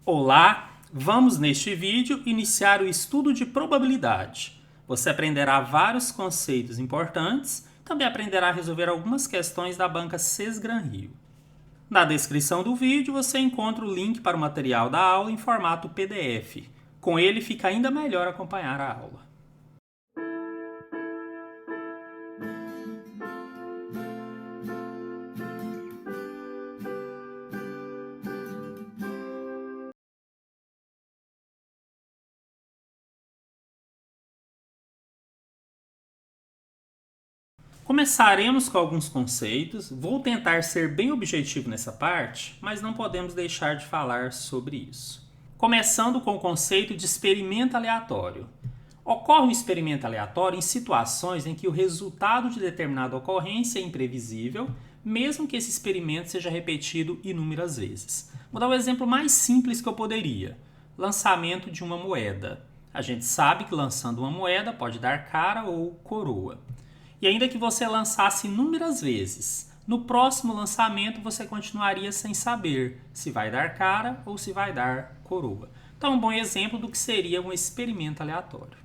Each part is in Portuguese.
Olá, vamos neste vídeo iniciar o estudo de probabilidade. Você aprenderá vários conceitos importantes, também aprenderá a resolver algumas questões da banca Sesgran-Rio. Na descrição do vídeo você encontra o link para o material da aula em formato PDF. Com ele fica ainda melhor acompanhar a aula. Começaremos com alguns conceitos, vou tentar ser bem objetivo nessa parte, mas não podemos deixar de falar sobre isso. Começando com o conceito de experimento aleatório. Ocorre um experimento aleatório em situações em que o resultado de determinada ocorrência é imprevisível, mesmo que esse experimento seja repetido inúmeras vezes. Vou dar o exemplo mais simples que eu poderia: lançamento de uma moeda. A gente sabe que lançando uma moeda pode dar cara ou coroa. E ainda que você lançasse inúmeras vezes, no próximo lançamento você continuaria sem saber se vai dar cara ou se vai dar coroa. Então, um bom exemplo do que seria um experimento aleatório.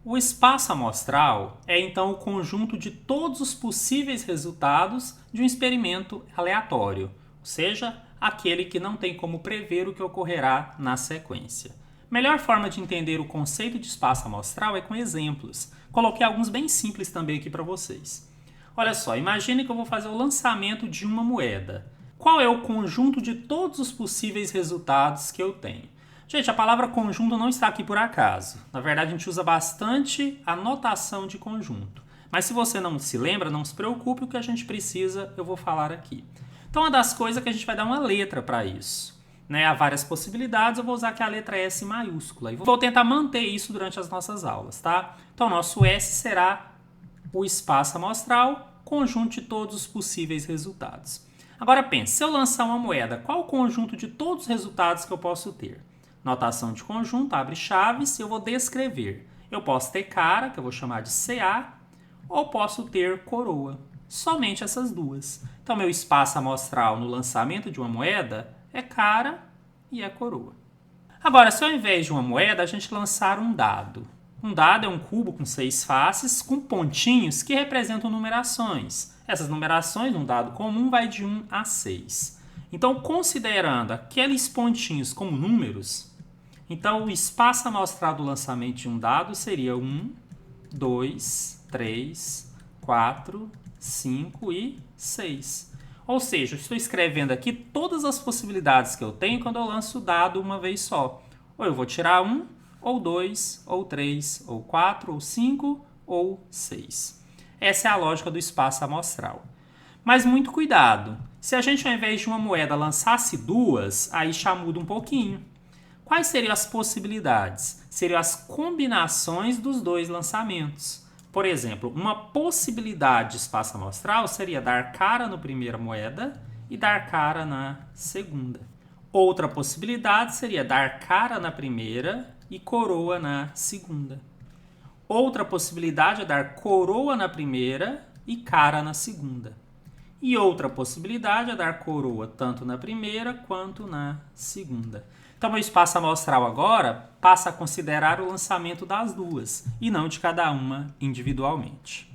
O espaço amostral é então o conjunto de todos os possíveis resultados de um experimento aleatório, ou seja, aquele que não tem como prever o que ocorrerá na sequência. Melhor forma de entender o conceito de espaço amostral é com exemplos. Coloquei alguns bem simples também aqui para vocês. Olha só, imagine que eu vou fazer o lançamento de uma moeda. Qual é o conjunto de todos os possíveis resultados que eu tenho? Gente, a palavra conjunto não está aqui por acaso. Na verdade, a gente usa bastante a notação de conjunto. Mas se você não se lembra, não se preocupe, o que a gente precisa eu vou falar aqui. Então, uma das coisas é que a gente vai dar uma letra para isso. Há várias possibilidades, eu vou usar aqui a letra S maiúscula. E vou tentar manter isso durante as nossas aulas, tá? Então, nosso S será o espaço amostral, conjunto de todos os possíveis resultados. Agora pense, se eu lançar uma moeda, qual o conjunto de todos os resultados que eu posso ter? Notação de conjunto, abre chaves, eu vou descrever. Eu posso ter cara, que eu vou chamar de CA, ou posso ter coroa. Somente essas duas. Então, meu espaço amostral no lançamento de uma moeda é cara e é coroa. Agora, se ao invés de uma moeda, a gente lançar um dado. Um dado é um cubo com 6 faces, com pontinhos que representam numerações. Essas numerações, num dado comum, vai de 1 a 6. Então, considerando aqueles pontinhos como números, então o espaço amostral do lançamento de um dado seria 1, 2, 3, 4, 5 e 6. Ou seja, eu estou escrevendo aqui todas as possibilidades que eu tenho quando eu lanço o dado uma vez só. Ou eu vou tirar 1, ou 2, ou 3, ou 4, ou 5, ou 6. Essa é a lógica do espaço amostral. Mas muito cuidado. Se a gente, ao invés de uma moeda, lançasse duas, aí já muda um pouquinho. Quais seriam as possibilidades? Seriam as combinações dos dois lançamentos. Por exemplo, uma possibilidade de espaço amostral seria dar cara na primeira moeda e dar cara na segunda. Outra possibilidade seria dar cara na primeira e coroa na segunda. Outra possibilidade é dar coroa na primeira e cara na segunda. E outra possibilidade é dar coroa tanto na primeira quanto na segunda. Então, o espaço amostral agora passa a considerar o lançamento das duas e não de cada uma individualmente.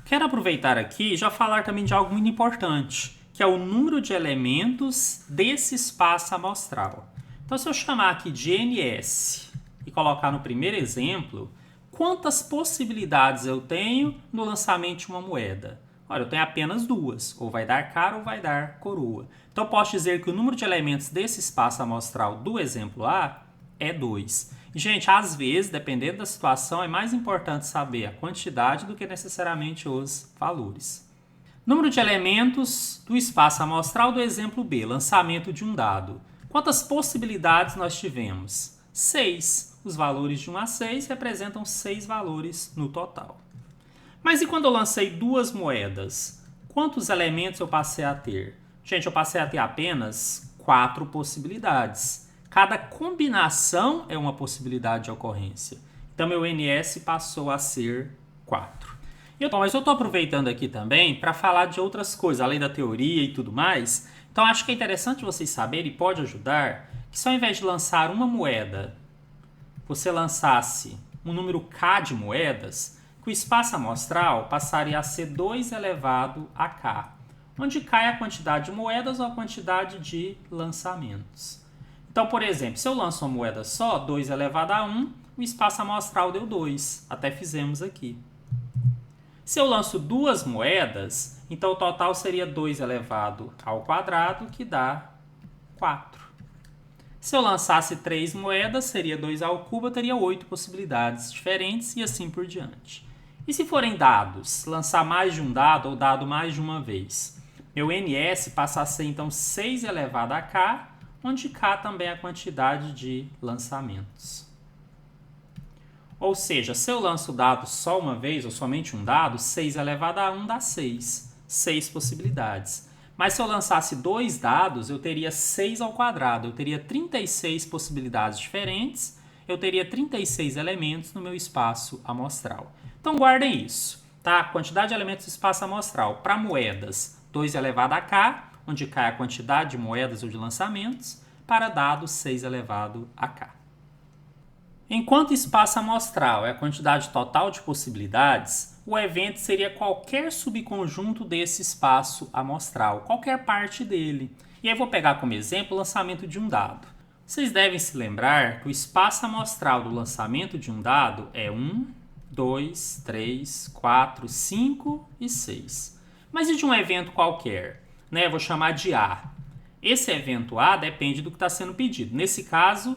Quero aproveitar aqui e já falar também de algo muito importante, que é o número de elementos desse espaço amostral. Então, se eu chamar aqui de NS e colocar no primeiro exemplo, quantas possibilidades eu tenho no lançamento de uma moeda? Olha, eu tenho apenas duas, ou vai dar cara ou vai dar coroa. Então, eu posso dizer que o número de elementos desse espaço amostral do exemplo A é 2. E, gente, às vezes, dependendo da situação, é mais importante saber a quantidade do que necessariamente os valores. Número de elementos do espaço amostral do exemplo B, lançamento de um dado. Quantas possibilidades nós tivemos? 6. Os valores de 1 a 6 representam 6 valores no total. Mas e quando eu lancei duas moedas? Quantos elementos eu passei a ter? Gente, eu passei a ter apenas 4 possibilidades. Cada combinação é uma possibilidade de ocorrência. Então, meu NS passou a ser 4. Mas eu estou aproveitando aqui também para falar de outras coisas, além da teoria e tudo mais. Então, acho que é interessante vocês saberem e pode ajudar que se ao invés de lançar uma moeda, você lançasse um número k de moedas, que o espaço amostral passaria a ser 2 elevado a k, onde k é a quantidade de moedas ou a quantidade de lançamentos. Então, por exemplo, se eu lanço uma moeda só, 2 elevado a 1, o espaço amostral deu 2, até fizemos aqui. Se eu lanço duas moedas, então o total seria 2 elevado ao quadrado, que dá 4. Se eu lançasse 3 moedas, seria 2 ao cubo, eu teria 8 possibilidades diferentes e assim por diante. E se forem dados, lançar mais de um dado ou dado mais de uma vez? Meu NS passa a ser então 6 elevado a k, onde k também é a quantidade de lançamentos. Ou seja, se eu lanço o dado só uma vez ou somente um dado, 6 elevado a 1 dá 6. 6 possibilidades. Mas se eu lançasse 2 dados, eu teria 6 ao quadrado. Eu teria 36 possibilidades diferentes. Eu teria 36 elementos no meu espaço amostral. Então guardem isso, tá? Quantidade de elementos do espaço amostral. Para moedas, 2 elevado a k, onde k é a quantidade de moedas ou de lançamentos. Para dados, 6 elevado a k. Enquanto espaço amostral é a quantidade total de possibilidades, o evento seria qualquer subconjunto desse espaço amostral, qualquer parte dele. E aí eu vou pegar como exemplo o lançamento de um dado. Vocês devem se lembrar que o espaço amostral do lançamento de um dado é 1, 2, 3, 4, 5 e 6. Mas e de um evento qualquer? Eu vou chamar de A. Esse evento A depende do que está sendo pedido. Nesse caso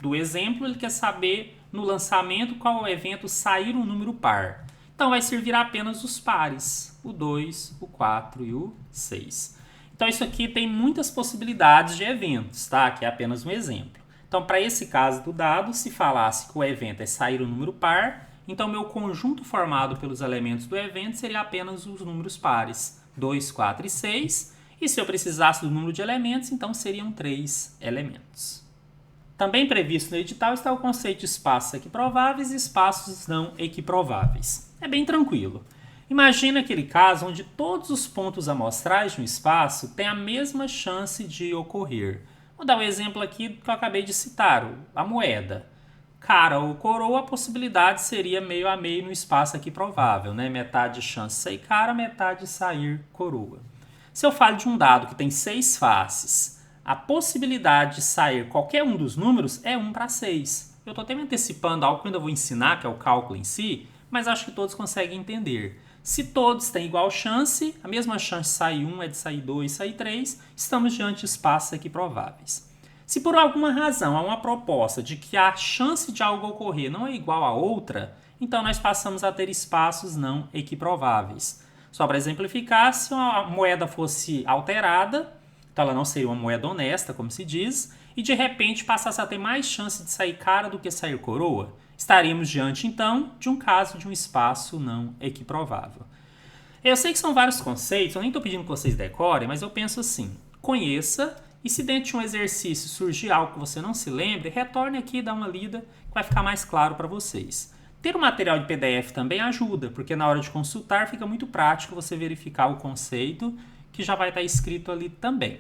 do exemplo, ele quer saber no lançamento qual é o evento sair um número par. Então vai servir apenas os pares, o 2, o 4 e o 6. Então isso aqui tem muitas possibilidades de eventos, tá? Que é apenas um exemplo. Então para esse caso do dado, se falasse que o evento é sair um número par, então meu conjunto formado pelos elementos do evento seria apenas os números pares, 2, 4 e 6. E se eu precisasse do número de elementos, então seriam 3 elementos. Também previsto no edital está o conceito de espaços equiprováveis e espaços não equiprováveis. É bem tranquilo. Imagina aquele caso onde todos os pontos amostrais de um espaço têm a mesma chance de ocorrer. Vou dar um exemplo aqui que eu acabei de citar, a moeda. Cara ou coroa, a possibilidade seria meio a meio no espaço equiprovável, Metade de chance de sair cara, metade de sair coroa. Se eu falo de um dado que tem 6 faces, a possibilidade de sair qualquer um dos números é 1 para 6. Eu estou até me antecipando algo que eu ainda vou ensinar, que é o cálculo em si, mas acho que todos conseguem entender. Se todos têm igual chance, a mesma chance de sair 1 é de sair 2 e sair 3, estamos diante de espaços equiprováveis. Se por alguma razão há uma proposta de que a chance de algo ocorrer não é igual a outra, então nós passamos a ter espaços não equiprováveis. Só para exemplificar, se uma moeda fosse alterada, então ela não seria uma moeda honesta, como se diz, e de repente passasse a ter mais chance de sair cara do que sair coroa, estaríamos diante então de um caso de um espaço não equiprovável. Eu sei que são vários conceitos, eu nem estou pedindo que vocês decorem, mas eu penso assim, conheça e se dentro de um exercício surgir algo que você não se lembre, retorne aqui e dá uma lida que vai ficar mais claro para vocês. Ter um material de PDF também ajuda, porque na hora de consultar fica muito prático você verificar o conceito que já vai estar escrito ali também.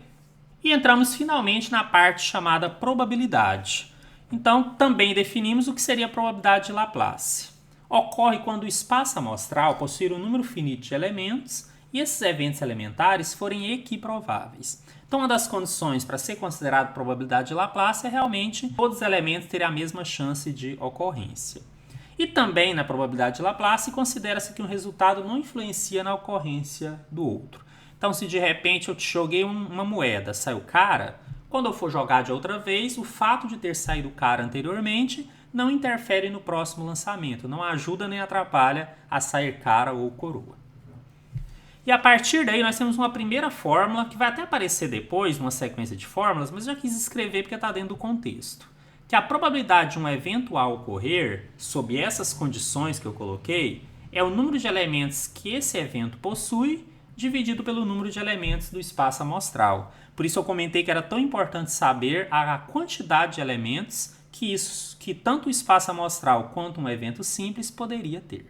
E entramos finalmente na parte chamada probabilidade. Então, também definimos o que seria a probabilidade de Laplace. Ocorre quando o espaço amostral possuir um número finito de elementos e esses eventos elementares forem equiprováveis. Então, uma das condições para ser considerado probabilidade de Laplace é realmente todos os elementos terem a mesma chance de ocorrência. E também na probabilidade de Laplace considera-se que um resultado não influencia na ocorrência do outro. Então, se de repente eu te joguei uma moeda, saiu cara, quando eu for jogar de outra vez, o fato de ter saído cara anteriormente não interfere no próximo lançamento, não ajuda nem atrapalha a sair cara ou coroa. E a partir daí nós temos uma primeira fórmula que vai até aparecer depois, numa sequência de fórmulas, mas eu já quis escrever porque está dentro do contexto. Que a probabilidade de um evento A ocorrer, sob essas condições que eu coloquei, é o número de elementos que esse evento possui dividido pelo número de elementos do espaço amostral. Por isso eu comentei que era tão importante saber a quantidade de elementos que tanto o espaço amostral quanto um evento simples poderia ter.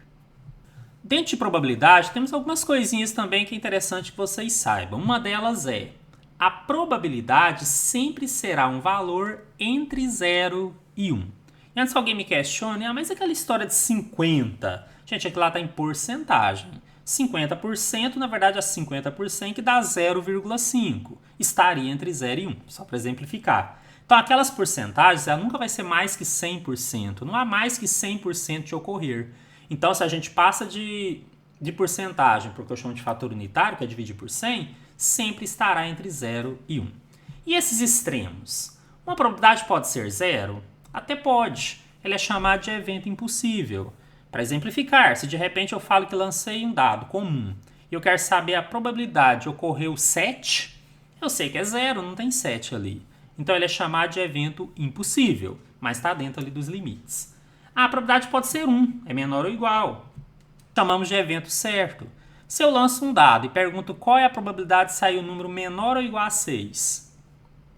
Dentro de probabilidade, temos algumas coisinhas também que é interessante que vocês saibam. Uma delas é, a probabilidade sempre será um valor entre 0 e 1. E antes que alguém me questione, mas aquela história de 50? Gente, aqui lá está em porcentagem. 50%, na verdade, é 50% que dá 0,5. Estaria entre 0 e 1, só para exemplificar. Então, aquelas porcentagens, ela nunca vai ser mais que 100%. Não há mais que 100% de ocorrer. Então, se a gente passa de porcentagem para o que eu chamo de fator unitário, que é dividir por 100, sempre estará entre 0 e 1. E esses extremos? Uma probabilidade pode ser 0? Até pode. Ele é chamado de evento impossível. Para exemplificar, se de repente eu falo que lancei um dado comum e eu quero saber a probabilidade de ocorrer 7, eu sei que é 0, não tem 7 ali. Então ele é chamado de evento impossível, mas está dentro ali dos limites. A probabilidade pode ser 1, é menor ou igual. Chamamos de evento certo. Se eu lanço um dado e pergunto qual é a probabilidade de sair um número menor ou igual a 6,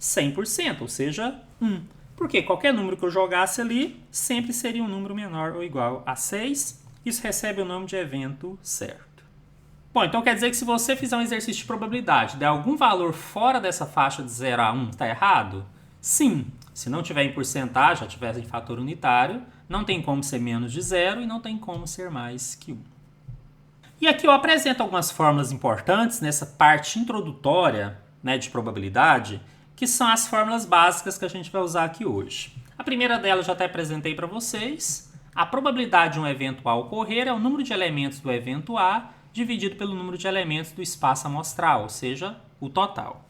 100%, ou seja, 1. Porque qualquer número que eu jogasse ali sempre seria um número menor ou igual a 6. Isso recebe o nome de evento certo. Bom, então quer dizer que se você fizer um exercício de probabilidade, der algum valor fora dessa faixa de 0 a 1, está errado? Sim. Se não tiver em porcentagem, já tiver em fator unitário, não tem como ser menos de 0 e não tem como ser mais que 1. E aqui eu apresento algumas fórmulas importantes nessa parte introdutória, de probabilidade, que são as fórmulas básicas que a gente vai usar aqui hoje. A primeira delas eu já até apresentei para vocês. A probabilidade de um evento A ocorrer é o número de elementos do evento A dividido pelo número de elementos do espaço amostral, ou seja, o total.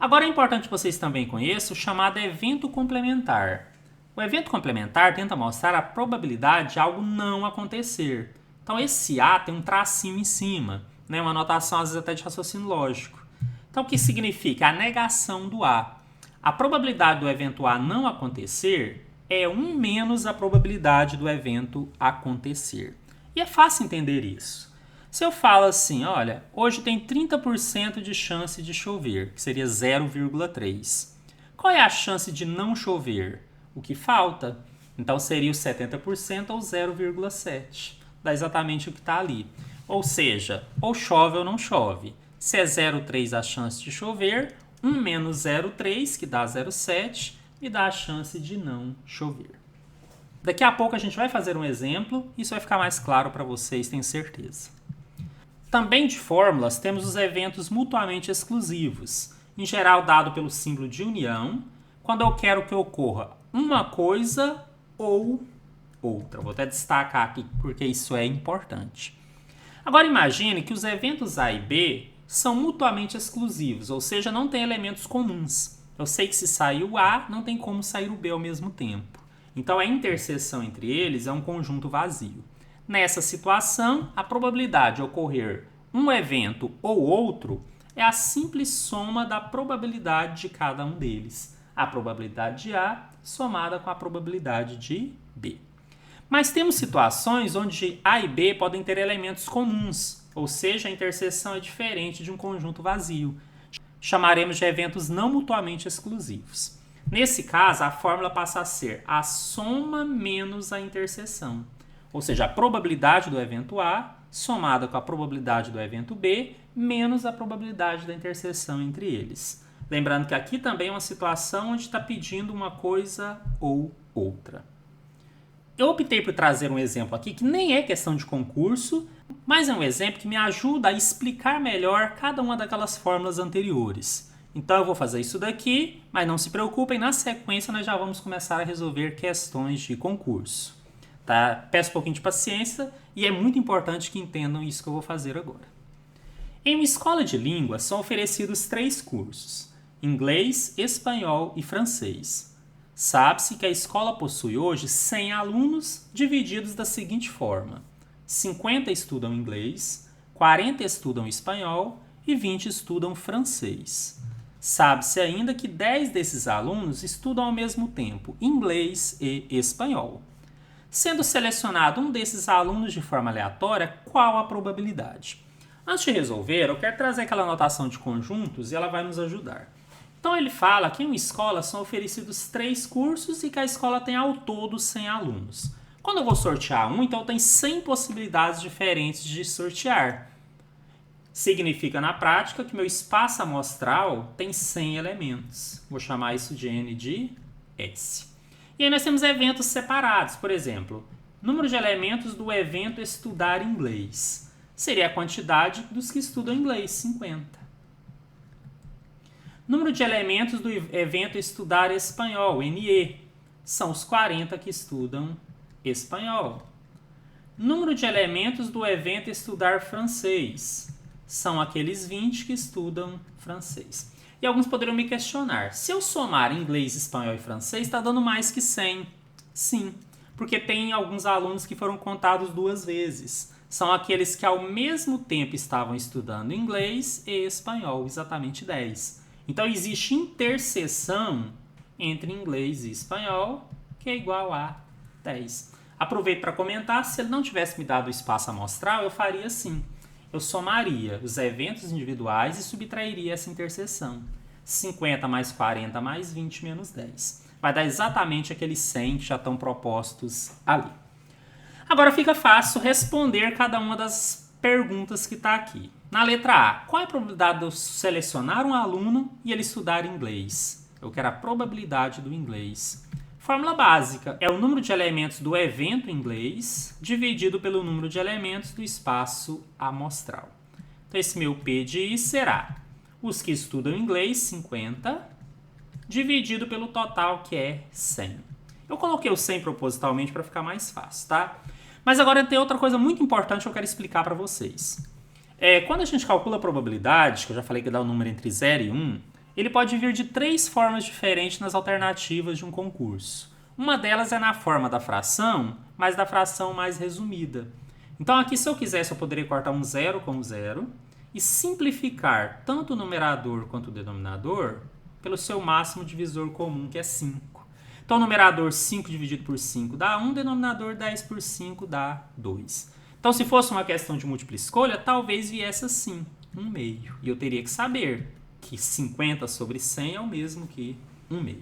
Agora é importante que vocês também conheçam o chamado evento complementar. O evento complementar tenta mostrar a probabilidade de algo não acontecer. Então esse A tem um tracinho em cima, uma notação às vezes até de raciocínio lógico. Então, o que significa? A negação do A. A probabilidade do evento A não acontecer é 1 menos a probabilidade do evento acontecer. E é fácil entender isso. Se eu falo assim, olha, hoje tem 30% de chance de chover, que seria 0,3. Qual é a chance de não chover? O que falta? Então, seria o 70% ou 0,7. Dá exatamente o que está ali. Ou seja, ou chove ou não chove. Se é 0,3 a chance de chover, 1 menos 0,3, que dá 0,7, me dá a chance de não chover. Daqui a pouco a gente vai fazer um exemplo, isso vai ficar mais claro para vocês, tenho certeza. Também de fórmulas temos os eventos mutuamente exclusivos, em geral dado pelo símbolo de união, quando eu quero que ocorra uma coisa ou outra. Vou até destacar aqui porque isso é importante. Agora imagine que os eventos A e B são mutuamente exclusivos, ou seja, não tem elementos comuns. Eu sei que se sair o A, não tem como sair o B ao mesmo tempo. Então a interseção entre eles é um conjunto vazio. Nessa situação, a probabilidade de ocorrer um evento ou outro é a simples soma da probabilidade de cada um deles. A probabilidade de A somada com a probabilidade de B. Mas temos situações onde A e B podem ter elementos comuns, ou seja, a interseção é diferente de um conjunto vazio. Chamaremos de eventos não mutuamente exclusivos. Nesse caso, a fórmula passa a ser a soma menos a interseção. Ou seja, a probabilidade do evento A somada com a probabilidade do evento B menos a probabilidade da interseção entre eles. Lembrando que aqui também é uma situação onde está pedindo uma coisa ou outra. Eu optei por trazer um exemplo aqui que nem é questão de concurso, mas é um exemplo que me ajuda a explicar melhor cada uma daquelas fórmulas anteriores. Então eu vou fazer isso daqui, mas não se preocupem, na sequência nós já vamos começar a resolver questões de concurso. Tá? Peço um pouquinho de paciência e é muito importante que entendam isso que eu vou fazer agora. Em uma escola de línguas são oferecidos 3 cursos: inglês, espanhol e francês. Sabe-se que a escola possui hoje 100 alunos divididos da seguinte forma: 50 estudam inglês, 40 estudam espanhol e 20 estudam francês. Sabe-se ainda que 10 desses alunos estudam ao mesmo tempo inglês e espanhol. Sendo selecionado um desses alunos de forma aleatória, qual a probabilidade? Antes de resolver, eu quero trazer aquela notação de conjuntos e ela vai nos ajudar. Então ele fala que em uma escola são oferecidos 3 cursos e que a escola tem ao todo 100 alunos. Quando eu vou sortear um, então tem 100 possibilidades diferentes de sortear. Significa na prática que meu espaço amostral tem 100 elementos. Vou chamar isso de N de S. E aí nós temos eventos separados. Por exemplo, número de elementos do evento estudar inglês. Seria a quantidade dos que estudam inglês, 50. Número de elementos do evento estudar espanhol, NE. São os 40 que estudam espanhol. Número de elementos do evento estudar francês. São aqueles 20 que estudam francês. E alguns poderiam me questionar, se eu somar inglês, espanhol e francês, está dando mais que 100? Sim, porque tem alguns alunos que foram contados 2 vezes. São aqueles que ao mesmo tempo estavam estudando inglês e espanhol, exatamente 10. Então existe interseção entre inglês e espanhol, que é igual a 10. Aproveito para comentar, se ele não tivesse me dado o espaço amostral, eu faria assim. Eu somaria os eventos individuais e subtrairia essa interseção. 50 mais 40 mais 20 menos 10. Vai dar exatamente aqueles 100 que já estão propostos ali. Agora fica fácil responder cada uma das perguntas que está aqui. Na letra A, qual é a probabilidade de eu selecionar um aluno e ele estudar inglês? Eu quero a probabilidade do inglês. Fórmula básica é o número de elementos do evento inglês dividido pelo número de elementos do espaço amostral. Então, esse meu P de I será os que estudam inglês, 50, dividido pelo total, que é 100. Eu coloquei o 100 propositalmente para ficar mais fácil, tá? Mas agora tem outra coisa muito importante que eu quero explicar para vocês. Quando a gente calcula a probabilidade, que eu já falei que dá o número entre 0 e 1, ele pode vir de 3 formas diferentes nas alternativas de um concurso. Uma delas é na forma da fração, mas da fração mais resumida. Então aqui, se eu quisesse, eu poderia cortar um 0 com 0 e simplificar tanto o numerador quanto o denominador pelo seu máximo divisor comum, que é 5. Então o numerador 5 dividido por 5 dá 1, denominador 10 por 5 dá 2. Então se fosse uma questão de múltipla escolha, talvez viesse assim, 1/2. E eu teria que saber que 50 sobre 100 é o mesmo que 1/2.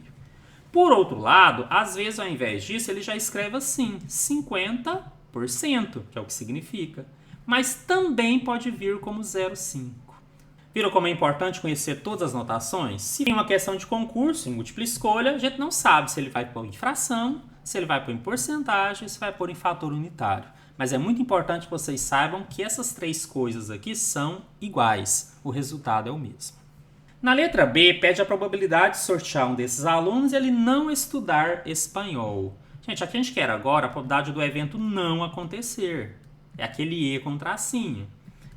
Por outro lado, às vezes ao invés disso, ele já escreve assim, 50%, que é o que significa. Mas também pode vir como 0,5. Viram como é importante conhecer todas as notações? Se tem uma questão de concurso, em múltipla escolha, a gente não sabe se ele vai pôr em fração, se ele vai pôr em porcentagem, se vai pôr em fator unitário. Mas é muito importante que vocês saibam que essas 3 coisas aqui são iguais. O resultado é o mesmo. Na letra B, pede a probabilidade de sortear um desses alunos e ele não estudar espanhol. Gente, aqui a gente quer agora a probabilidade do evento não acontecer. É aquele E com tracinho.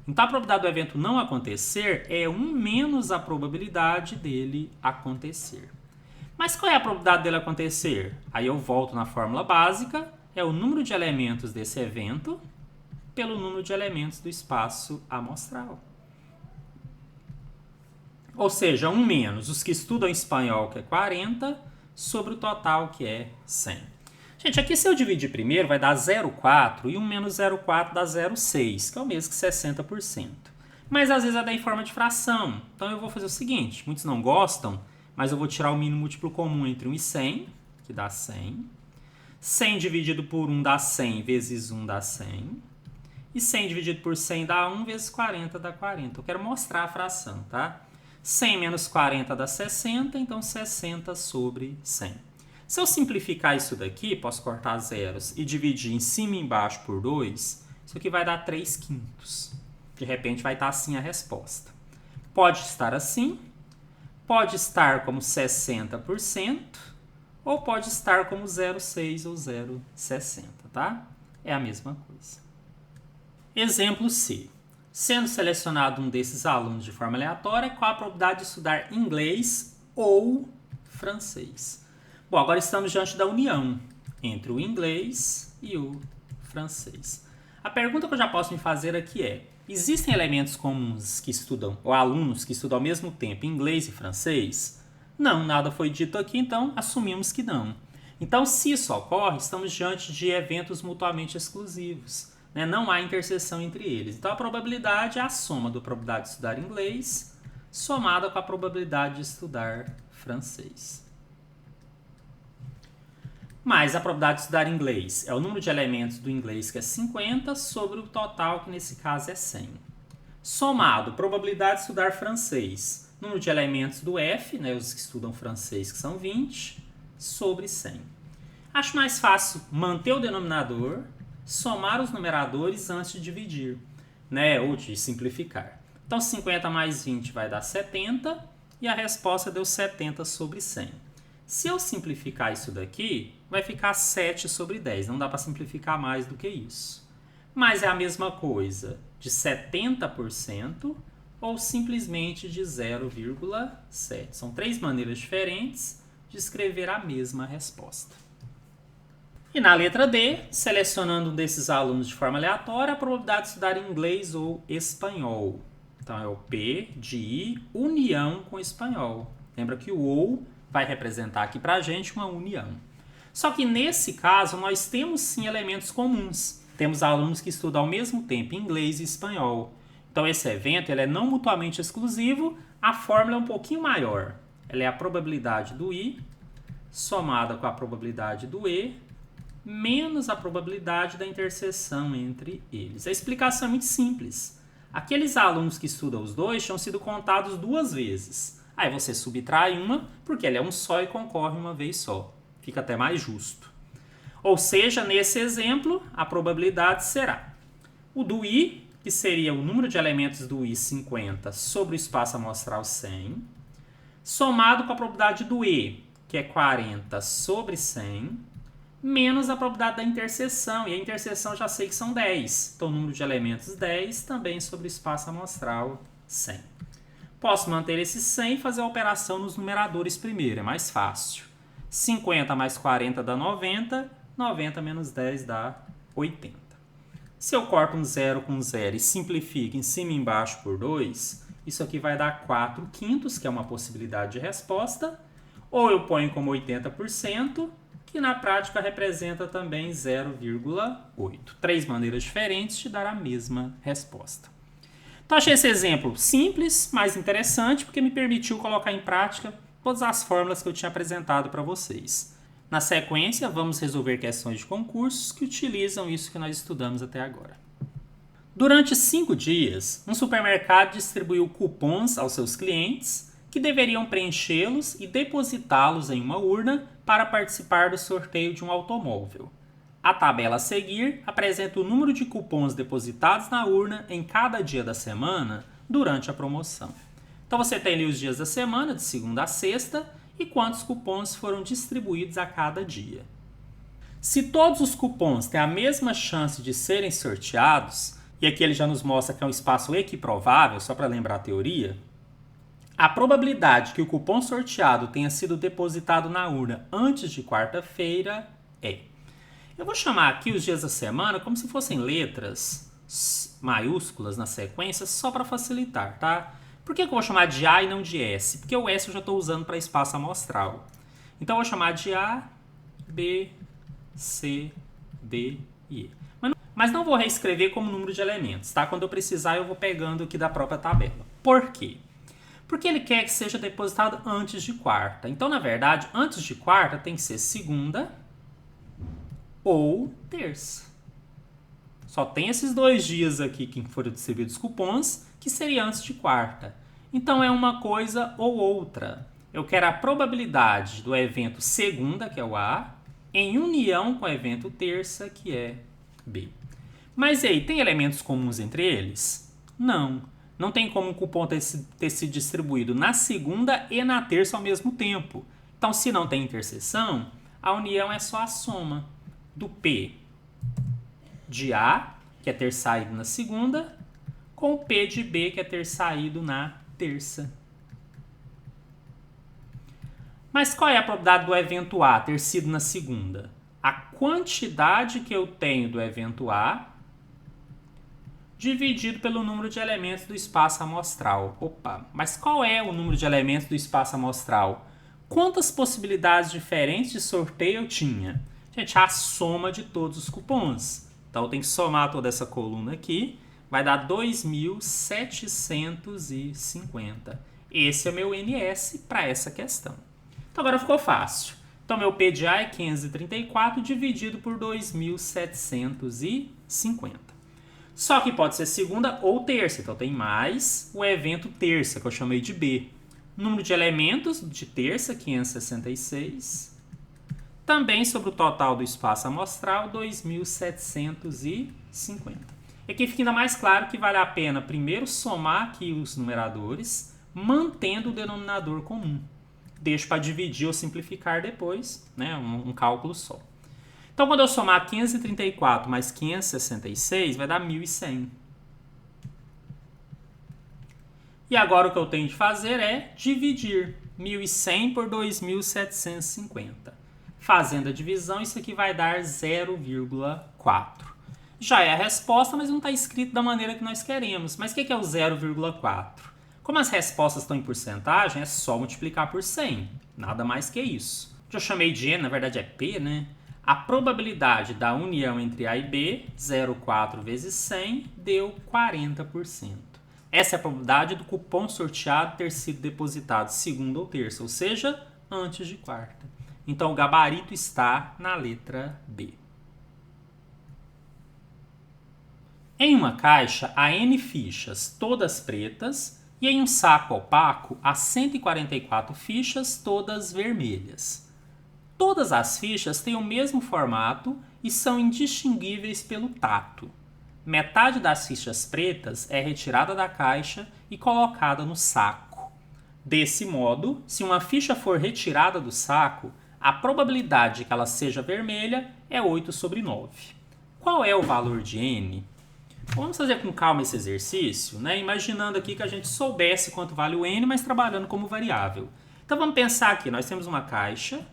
Então, a probabilidade do evento não acontecer é 1 menos a probabilidade dele acontecer. Mas qual é a probabilidade dele acontecer? Aí eu volto na fórmula básica, é o número de elementos desse evento pelo número de elementos do espaço amostral. Ou seja, 1 menos os que estudam espanhol, que é 40, sobre o total, que é 100. Gente, aqui se eu dividir primeiro, vai dar 0,4 e 1 menos 0,4 dá 0,6, que é o mesmo que 60%. Mas às vezes é em forma de fração. Então eu vou fazer o seguinte, muitos não gostam, mas eu vou tirar o mínimo múltiplo comum entre 1 e 100, que dá 100. 100 dividido por 1 dá 100, vezes 1 dá 100. E 100 dividido por 100 dá 1, vezes 40 dá 40. Eu quero mostrar a fração, tá? 100 menos 40 dá 60, então 60 sobre 100. Se eu simplificar isso daqui, posso cortar zeros e dividir em cima e embaixo por 2, isso aqui vai dar 3/5. De repente vai estar assim a resposta. Pode estar assim, pode estar como 60%, ou pode estar como 0,6 ou 0,60, tá? É a mesma coisa. Exemplo C. Sendo selecionado um desses alunos de forma aleatória, qual a probabilidade de estudar inglês ou francês? Bom, agora estamos diante da união entre o inglês e o francês. A pergunta que eu já posso me fazer aqui é: existem elementos comuns que estudam, ou alunos que estudam ao mesmo tempo inglês e francês? Não, nada foi dito aqui, então assumimos que não. Então, se isso ocorre, estamos diante de eventos mutuamente exclusivos. Não há interseção entre eles. Então, a probabilidade é a soma da probabilidade de estudar inglês somada com a probabilidade de estudar francês. Mas a probabilidade de estudar inglês é o número de elementos do inglês, que é 50, sobre o total, que nesse caso é 100. somado probabilidade de estudar francês, número de elementos do F, né, os que estudam francês, que são 20, sobre 100. Acho mais fácil manter o denominador, somar os numeradores antes de dividir, né, ou de simplificar. Então, 50 mais 20 vai dar 70 e a resposta deu 70 sobre 100. Se eu simplificar isso daqui, vai ficar 7 sobre 10. Não dá para simplificar mais do que isso. Mas é a mesma coisa de 70% ou simplesmente de 0,7. São 3 maneiras diferentes de escrever a mesma resposta. E na letra D, selecionando um desses alunos de forma aleatória, a probabilidade de estudar inglês ou espanhol. Então é o P de I, união com espanhol. Lembra que o OU vai representar aqui para a gente uma união. Só que nesse caso nós temos sim elementos comuns. Temos alunos que estudam ao mesmo tempo inglês e espanhol. Então esse evento ele é não mutuamente exclusivo, a fórmula é um pouquinho maior. Ela é a probabilidade do I somada com a probabilidade do E menos a probabilidade da interseção entre eles. A explicação é muito simples. Aqueles alunos que estudam os dois tinham sido contados 2 vezes. Aí você subtrai uma, porque ela é um só e concorre uma vez só. Fica até mais justo. Ou seja, nesse exemplo, a probabilidade será o do I, que seria o número de elementos do I 50 sobre o espaço amostral 100, somado com a probabilidade do E, que é 40 sobre 100, menos a probabilidade da interseção. E a interseção já sei que são 10. Então, o número de elementos 10 também sobre o espaço amostral 100. Posso manter esse 100 e fazer a operação nos numeradores primeiro, é mais fácil. 50 mais 40 dá 90, 90 menos 10 dá 80. Se eu corto um 0 com 0 e simplifico em cima e embaixo por 2, isso aqui vai dar 4/5, que é uma possibilidade de resposta, ou eu ponho como 80%, que na prática representa também 0,8. 3 maneiras diferentes de dar a mesma resposta. Então, achei esse exemplo simples, mas interessante, porque me permitiu colocar em prática todas as fórmulas que eu tinha apresentado para vocês. Na sequência, vamos resolver questões de concursos que utilizam isso que nós estudamos até agora. Durante 5 dias, um supermercado distribuiu cupons aos seus clientes que deveriam preenchê-los e depositá-los em uma urna para participar do sorteio de um automóvel. A tabela a seguir apresenta o número de cupons depositados na urna em cada dia da semana durante a promoção. Então você tem ali os dias da semana, de segunda a sexta, e quantos cupons foram distribuídos a cada dia. Se todos os cupons têm a mesma chance de serem sorteados, e aqui ele já nos mostra que é um espaço equiprovável, só para lembrar a teoria, a probabilidade que o cupom sorteado tenha sido depositado na urna antes de quarta-feira é... Eu vou chamar aqui os dias da semana como se fossem letras maiúsculas na sequência, só para facilitar, tá? Por que eu vou chamar de A e não de S? Porque o S eu já estou usando para espaço amostral. Então eu vou chamar de A, B, C, D e E. Mas não vou reescrever como número de elementos, tá? Quando eu precisar eu vou pegando aqui da própria tabela. Por quê? Porque ele quer que seja depositado antes de quarta. Então, na verdade, antes de quarta tem que ser segunda ou terça. Só tem esses 2 dias aqui que foram distribuídos cupons, que seria antes de quarta. Então, é uma coisa ou outra. Eu quero a probabilidade do evento segunda, que é o A, em união com o evento terça, que é B. Mas aí, tem elementos comuns entre eles? Não. Não tem como o cupom ter sido distribuído na segunda e na terça ao mesmo tempo. Então, se não tem interseção, a união é só a soma do P de A, que é ter saído na segunda, com o P de B, que é ter saído na terça. Mas qual é a probabilidade do evento A ter sido na segunda? A quantidade que eu tenho do evento A dividido pelo número de elementos do espaço amostral. Opa, mas qual é o número de elementos do espaço amostral? Quantas possibilidades diferentes de sorteio eu tinha? Gente, a soma de todos os cupons. Então, eu tenho que somar toda essa coluna aqui. Vai dar 2.750. Esse é o meu NS para essa questão. Então, agora ficou fácil. Então, meu P de A é 534 dividido por 2.750. Só que pode ser segunda ou terça, então tem mais o evento terça, que eu chamei de B. Número de elementos de terça, 566. Também sobre o total do espaço amostral, 2.750. E aqui fica ainda mais claro que vale a pena primeiro somar aqui os numeradores, mantendo o denominador comum. Deixo para dividir ou simplificar depois, né, um cálculo só. Então, quando eu somar 534 mais 566, vai dar 1.100. E agora o que eu tenho de fazer é dividir 1.100 por 2.750. Fazendo a divisão, isso aqui vai dar 0,4. Já é a resposta, mas não está escrito da maneira que nós queremos. Mas o que é o 0,4? Como as respostas estão em porcentagem, é só multiplicar por 100. Nada mais que isso. Eu chamei de N, na verdade é P, né? A probabilidade da união entre A e B, 0,4 vezes 100, deu 40%. Essa é a probabilidade do cupom sorteado ter sido depositado segunda ou terça, ou seja, antes de quarta. Então, o gabarito está na letra B. Em uma caixa, há N fichas, todas pretas, e em um saco opaco, há 144 fichas, todas vermelhas. Todas as fichas têm o mesmo formato e são indistinguíveis pelo tato. Metade das fichas pretas é retirada da caixa e colocada no saco. Desse modo, se uma ficha for retirada do saco, a probabilidade de que ela seja vermelha é 8 sobre 9. Qual é o valor de N? Vamos fazer com calma esse exercício, né? Imaginando aqui que a gente soubesse quanto vale o N, mas trabalhando como variável. Então vamos pensar aqui, nós temos uma caixa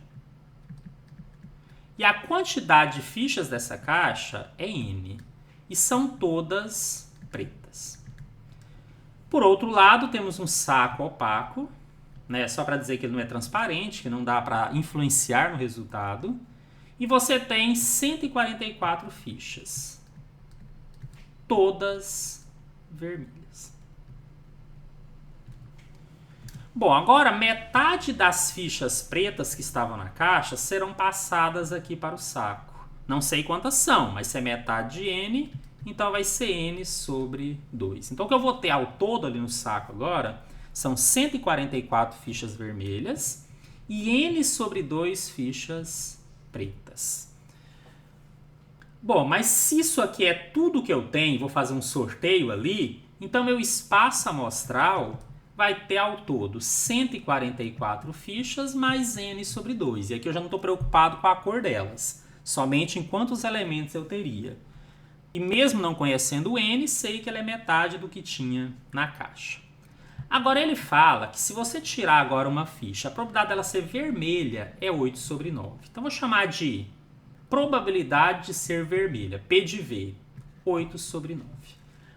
e a quantidade de fichas dessa caixa é N. E são todas pretas. Por outro lado, temos um saco opaco, né? Só para dizer que ele não é transparente, que não dá para influenciar no resultado. E você tem 144 fichas. Todas vermelhas. Bom, agora metade das fichas pretas que estavam na caixa serão passadas aqui para o saco. Não sei quantas são, mas se é metade de N, então vai ser N sobre 2. Então o que eu vou ter ao todo ali no saco agora são 144 fichas vermelhas e N sobre 2 fichas pretas. Bom, mas se isso aqui é tudo que eu tenho, vou fazer um sorteio ali, então meu espaço amostral vai ter ao todo 144 fichas mais N sobre 2. E aqui eu já não estou preocupado com a cor delas, somente em quantos elementos eu teria. E mesmo não conhecendo o N, sei que ela é metade do que tinha na caixa. Agora ele fala que se você tirar agora uma ficha, a probabilidade dela ser vermelha é 8 sobre 9. Então vou chamar de probabilidade de ser vermelha, P de V, 8 sobre 9.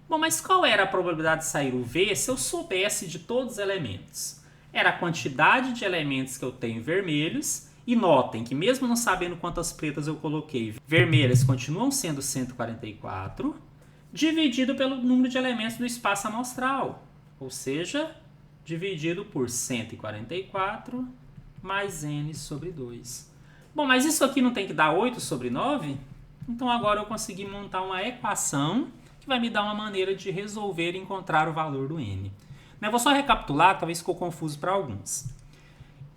Bom, mas qual era a probabilidade de sair o V se eu soubesse de todos os elementos? Era a quantidade de elementos que eu tenho vermelhos, e notem que mesmo não sabendo quantas pretas eu coloquei, vermelhas continuam sendo 144, dividido pelo número de elementos do espaço amostral, ou seja, dividido por 144 mais N sobre 2. Bom, mas isso aqui não tem que dar 8 sobre 9? Então agora eu consegui montar uma equação que vai me dar uma maneira de resolver e encontrar o valor do N. Eu vou só recapitular, talvez ficou confuso para alguns.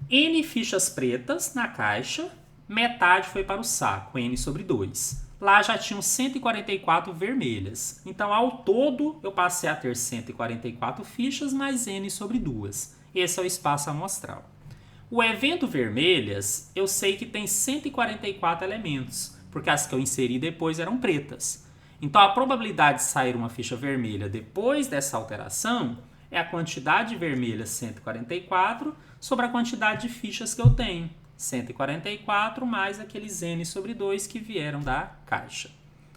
N fichas pretas na caixa, metade foi para o saco, N sobre 2. Lá já tinham 144 vermelhas. Então, ao todo, eu passei a ter 144 fichas mais N sobre 2. Esse é o espaço amostral. O evento vermelhas, eu sei que tem 144 elementos, porque as que eu inseri depois eram pretas. Então, a probabilidade de sair uma ficha vermelha depois dessa alteração é a quantidade vermelha 144 sobre a quantidade de fichas que eu tenho. 144 mais aqueles N sobre 2 que vieram da caixa.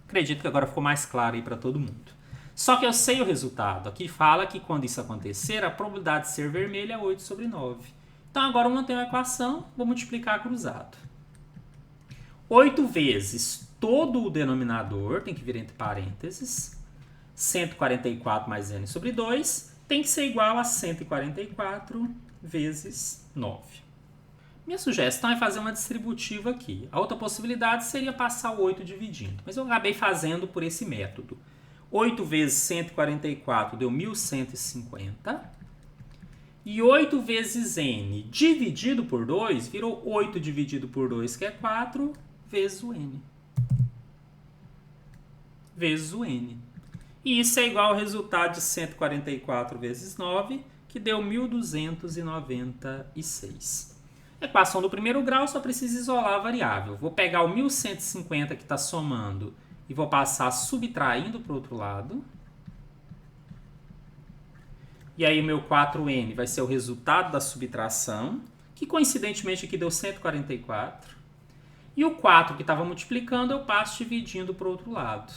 Acredito que agora ficou mais claro aí para todo mundo. Só que eu sei o resultado. Aqui fala que quando isso acontecer, a probabilidade de ser vermelha é 8 sobre 9. Então agora eu mantenho a equação, vou multiplicar cruzado. 8 vezes todo o denominador, tem que vir entre parênteses, 144 mais N sobre 2, tem que ser igual a 144 vezes 9. Minha sugestão é fazer uma distributiva aqui. A outra possibilidade seria passar o 8 dividindo, mas eu acabei fazendo por esse método. 8 vezes 144 deu 1150. E 8 vezes n dividido por 2 virou 8 dividido por 2, que é 4, vezes o n. Vezes o n. E isso é igual ao resultado de 144 vezes 9, que deu 1.296. Equação do primeiro grau, só precisa isolar a variável. Vou pegar o 1150 que está somando e vou passar subtraindo para o outro lado. E aí o meu 4n vai ser o resultado da subtração, que coincidentemente aqui deu 144. E o 4 que estava multiplicando eu passo dividindo para o outro lado.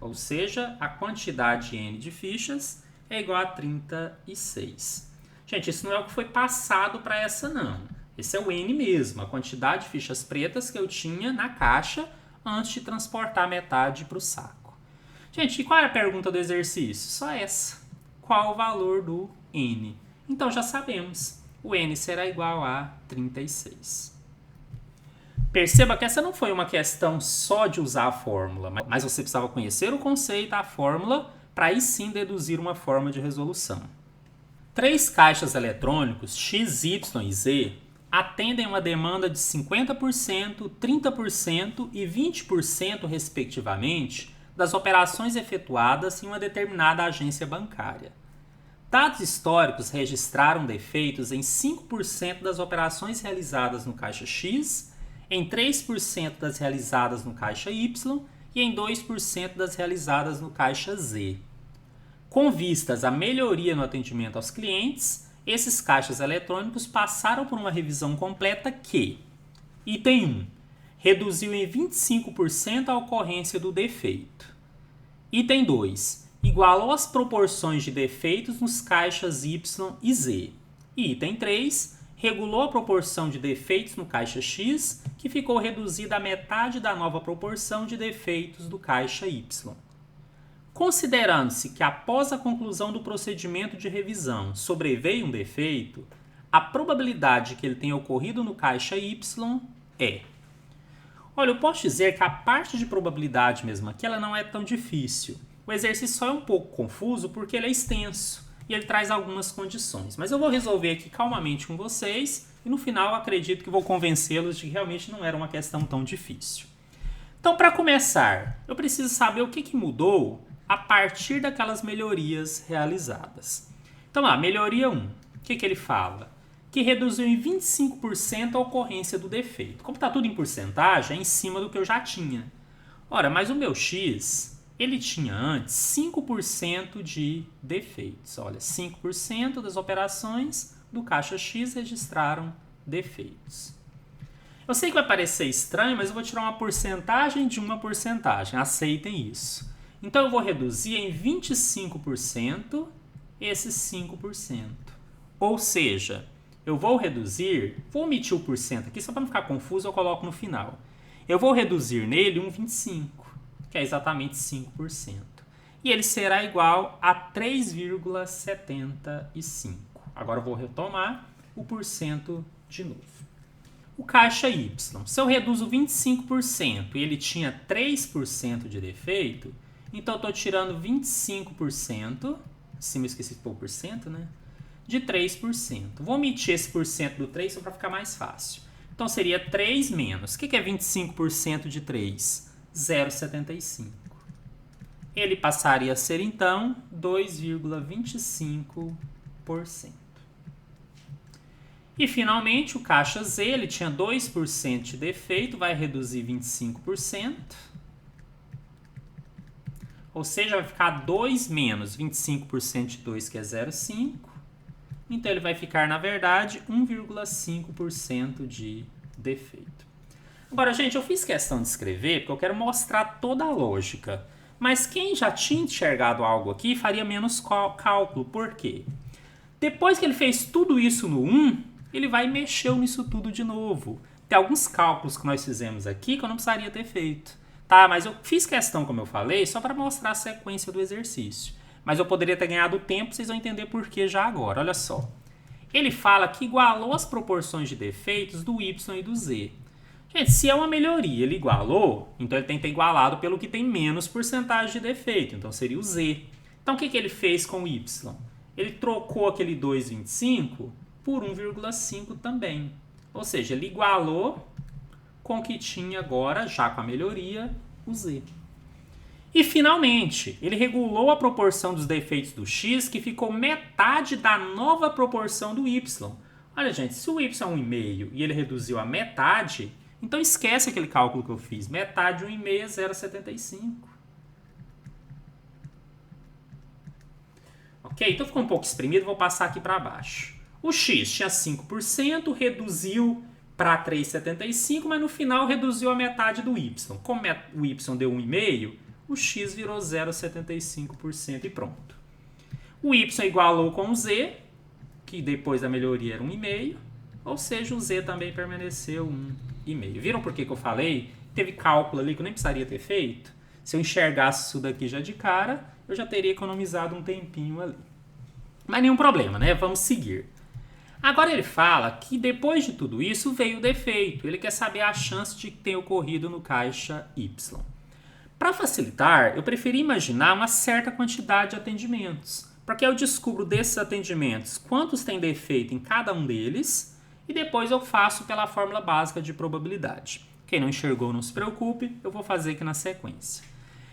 Ou seja, a quantidade n de fichas é igual a 36. Gente, isso não é o que foi passado para essa não. Esse é o n mesmo, a quantidade de fichas pretas que eu tinha na caixa antes de transportar metade para o saco. Gente, e qual é a pergunta do exercício? Só essa. Qual o valor do n? Então já sabemos, o n será igual a 36. Perceba que essa não foi uma questão só de usar a fórmula, mas você precisava conhecer o conceito, a fórmula, para aí sim deduzir uma forma de resolução. 3 caixas eletrônicos X, Y e Z atendem uma demanda de 50%, 30% e 20%, respectivamente, das operações efetuadas em uma determinada agência bancária. Dados históricos registraram defeitos em 5% das operações realizadas no caixa X, em 3% das realizadas no caixa Y e em 2% das realizadas no caixa Z. Com vistas à melhoria no atendimento aos clientes, esses caixas eletrônicos passaram por uma revisão completa que: item 1. Reduziu em 25% a ocorrência do defeito. Item 2. Igualou as proporções de defeitos nos caixas Y e Z. E item 3. Regulou a proporção de defeitos no caixa X, que ficou reduzida à metade da nova proporção de defeitos do caixa Y. Considerando-se que após a conclusão do procedimento de revisão sobreveio um defeito, a probabilidade de que ele tenha ocorrido no caixa Y é... Olha, eu posso dizer que a parte de probabilidade mesmo aqui ela não é tão difícil. O exercício só é um pouco confuso porque ele é extenso e ele traz algumas condições. Mas eu vou resolver aqui calmamente com vocês e no final acredito que vou convencê-los de que realmente não era uma questão tão difícil. Então, para começar, eu preciso saber o que mudou a partir daquelas melhorias realizadas. Então, melhoria 1. O que ele fala? Que reduziu em 25% a ocorrência do defeito. Como está tudo em porcentagem, é em cima do que eu já tinha. Ora, mas o meu X, ele tinha antes 5% de defeitos. Olha, 5% das operações do caixa X registraram defeitos. Eu sei que vai parecer estranho, mas eu vou tirar uma porcentagem de uma porcentagem. Aceitem isso. Então, eu vou reduzir em 25% esses 5%. Ou seja, eu vou reduzir, vou omitir o porcento aqui, só para não ficar confuso, eu coloco no final. Eu vou reduzir nele um 25%, que é exatamente 5%. E ele será igual a 3,75%. Agora eu vou retomar o porcento de novo. O caixa Y, se eu reduzo 25% e ele tinha 3% de defeito, então eu estou tirando 25%, em cima eu esqueci de pôr o porcento, né? De 3%. Vou omitir esse porcento do 3 só para ficar mais fácil. Então seria 3 menos. O que é 25% de 3? 0,75. Ele passaria a ser, então, 2,25%. E, finalmente, o caixa Z, ele tinha 2% de defeito, vai reduzir 25%. Ou seja, vai ficar 2 menos 25% de 2, que é 0,5. Então, ele vai ficar, na verdade, 1,5% de defeito. Agora, gente, eu fiz questão de escrever porque eu quero mostrar toda a lógica. Mas quem já tinha enxergado algo aqui faria menos cálculo. Por quê? Depois que ele fez tudo isso no 1, ele vai mexer nisso tudo de novo. Tem alguns cálculos que nós fizemos aqui que eu não precisaria ter feito. Tá? Mas eu fiz questão, como eu falei, só para mostrar a sequência do exercício. Mas eu poderia ter ganhado tempo, vocês vão entender por que já agora. Olha só. Ele fala que igualou as proporções de defeitos do Y e do Z. Gente, se é uma melhoria, ele igualou, então ele tem que ter igualado pelo que tem menos porcentagem de defeito, então seria o Z. Então o que ele fez com o Y? Ele trocou aquele 2,25 por 1,5 também. Ou seja, ele igualou com o que tinha agora, já com a melhoria, o Z. E finalmente, ele regulou a proporção dos defeitos do X, que ficou metade da nova proporção do Y. Olha, gente, se o Y é 1,5 e ele reduziu a metade, então esquece aquele cálculo que eu fiz. Metade de 1,5 é 0,75. Ok? Então ficou um pouco espremido, vou passar aqui para baixo. O X tinha 5%, reduziu para 3,75, mas no final reduziu a metade do Y. Como o Y deu 1,5, o X virou 0,75% e pronto. O Y igualou com o Z, que depois da melhoria era 1,5, ou seja, o Z também permaneceu 1,5. Viram por que eu falei? Teve cálculo ali que eu nem precisaria ter feito. Se eu enxergasse isso daqui já de cara, eu já teria economizado um tempinho ali. Mas nenhum problema, né? Vamos seguir. Agora ele fala que depois de tudo isso veio o defeito. Ele quer saber a chance de que tenha ocorrido no caixa Y. Para facilitar, eu preferi imaginar uma certa quantidade de atendimentos, porque eu descubro desses atendimentos quantos tem defeito em cada um deles e depois eu faço pela fórmula básica de probabilidade. Quem não enxergou, não se preocupe, eu vou fazer aqui na sequência.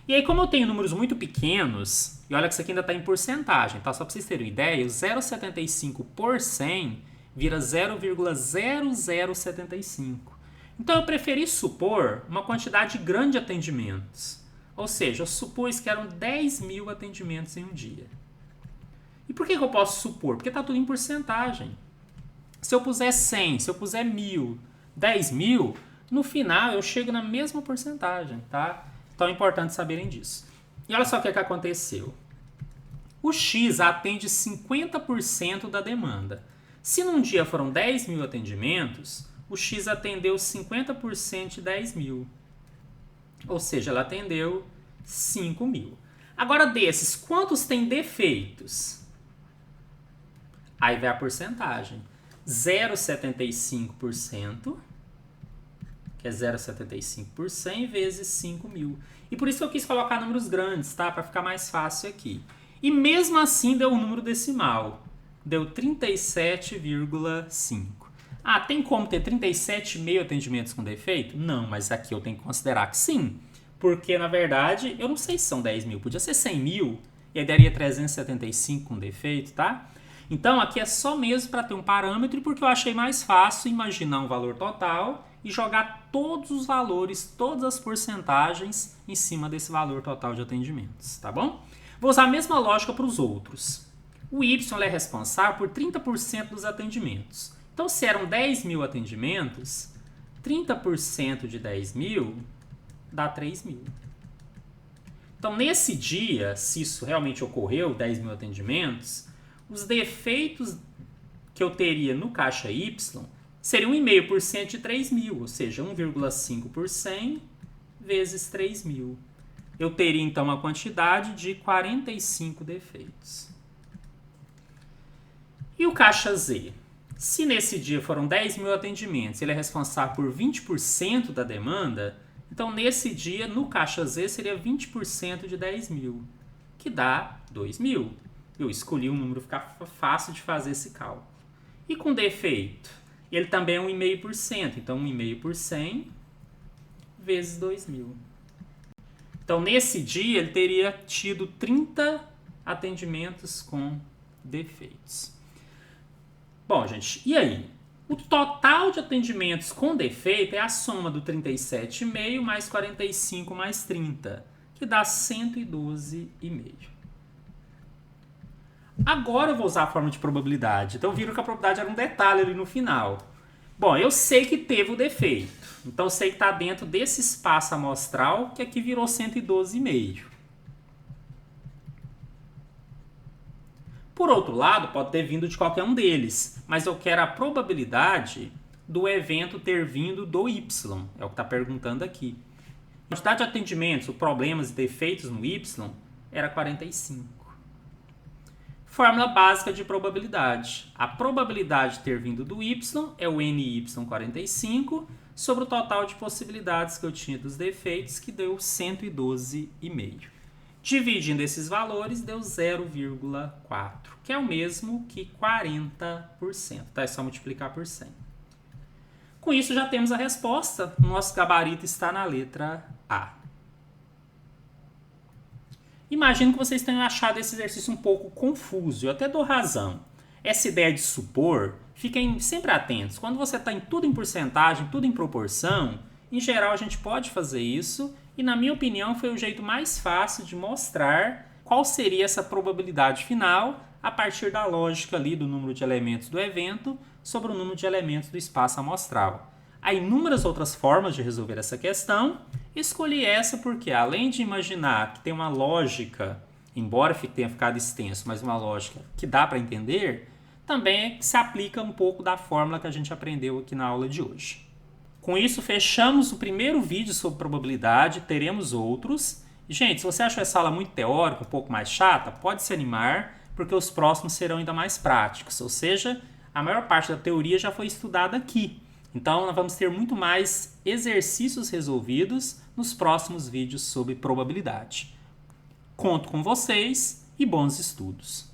E aí, como eu tenho números muito pequenos, e olha que isso aqui ainda está em porcentagem, tá? Só para vocês terem uma ideia, o 0,75 por 100 vira 0,0075. Então eu preferi supor uma quantidade grande de atendimentos. Ou seja, eu supus que eram 10 mil atendimentos em um dia. E por que eu posso supor? Porque está tudo em porcentagem. Se eu puser 100, se eu puser 1.000, 10 mil, no final eu chego na mesma porcentagem, tá? Então é importante saberem disso. E olha só o que aconteceu. O X atende 50% da demanda. Se num dia foram 10 mil atendimentos, o X atendeu 50% de 10 mil. Ou seja, ela atendeu 5 mil. Agora desses, quantos têm defeitos? Aí vai a porcentagem. 0,75%, que é 0,75 por 100 vezes 5 mil. E por isso que eu quis colocar números grandes, tá? Para ficar mais fácil aqui. E mesmo assim deu um número decimal. Deu 37,5. Ah, tem como ter 37,5 atendimentos com defeito? Não, mas aqui eu tenho que considerar que sim. Porque, na verdade, eu não sei se são 10 mil. Podia ser 100 mil e aí daria 375 com defeito, tá? Então, aqui é só mesmo para ter um parâmetro, porque eu achei mais fácil imaginar um valor total e jogar todos os valores, todas as porcentagens em cima desse valor total de atendimentos, tá bom? Vou usar a mesma lógica para os outros. O Y é responsável por 30% dos atendimentos. Então, se eram 10 mil atendimentos, 30% de 10 mil dá 3 mil. Então, nesse dia, se isso realmente ocorreu, 10 mil atendimentos, os defeitos que eu teria no caixa Y seriam 1,5% de 3 mil, ou seja, 1,5 por 100 vezes 3 mil. Eu teria, então, uma quantidade de 45 defeitos. E o caixa Z? Se nesse dia foram 10 mil atendimentos, ele é responsável por 20% da demanda, então nesse dia, no caixa Z, seria 20% de 10 mil, que dá 2 mil. Eu escolhi um número, ficar fácil de fazer esse cálculo. E com defeito? Ele também é 1,5%, então 1,5 por 100 vezes 2 mil. Então nesse dia ele teria tido 30 atendimentos com defeitos. Bom, gente, e aí? O total de atendimentos com defeito é a soma do 37,5 mais 45 mais 30, que dá 112,5. Agora eu vou usar a forma de probabilidade. Então viram que a probabilidade era um detalhe ali no final. Bom, eu sei que teve o defeito. Então eu sei que está dentro desse espaço amostral, que aqui virou 112,5. Por outro lado, pode ter vindo de qualquer um deles, mas eu quero a probabilidade do evento ter vindo do Y. É o que está perguntando aqui. A quantidade de atendimentos, problemas e defeitos no Y era 45. Fórmula básica de probabilidade. A probabilidade de ter vindo do Y é o NY45 sobre o total de possibilidades que eu tinha dos defeitos, que deu 112,5. Dividindo esses valores, deu 0,4, que é o mesmo que 40%. Tá? É só multiplicar por 100. Com isso, já temos a resposta. O nosso gabarito está na letra A. Imagino que vocês tenham achado esse exercício um pouco confuso. Eu até dou razão. Essa ideia de supor, fiquem sempre atentos. Quando você está em tudo em porcentagem, tudo em proporção, em geral a gente pode fazer isso. E na minha opinião foi o jeito mais fácil de mostrar qual seria essa probabilidade final a partir da lógica ali do número de elementos do evento sobre o número de elementos do espaço amostral. Há inúmeras outras formas de resolver essa questão. Escolhi essa porque, além de imaginar que tem uma lógica, embora tenha ficado extenso, mas uma lógica que dá para entender, também se aplica um pouco da fórmula que a gente aprendeu aqui na aula de hoje. Com isso, fechamos o primeiro vídeo sobre probabilidade, teremos outros. Gente, se você achou essa aula muito teórica, um pouco mais chata, pode se animar, porque os próximos serão ainda mais práticos, ou seja, a maior parte da teoria já foi estudada aqui. Então, nós vamos ter muito mais exercícios resolvidos nos próximos vídeos sobre probabilidade. Conto com vocês e bons estudos!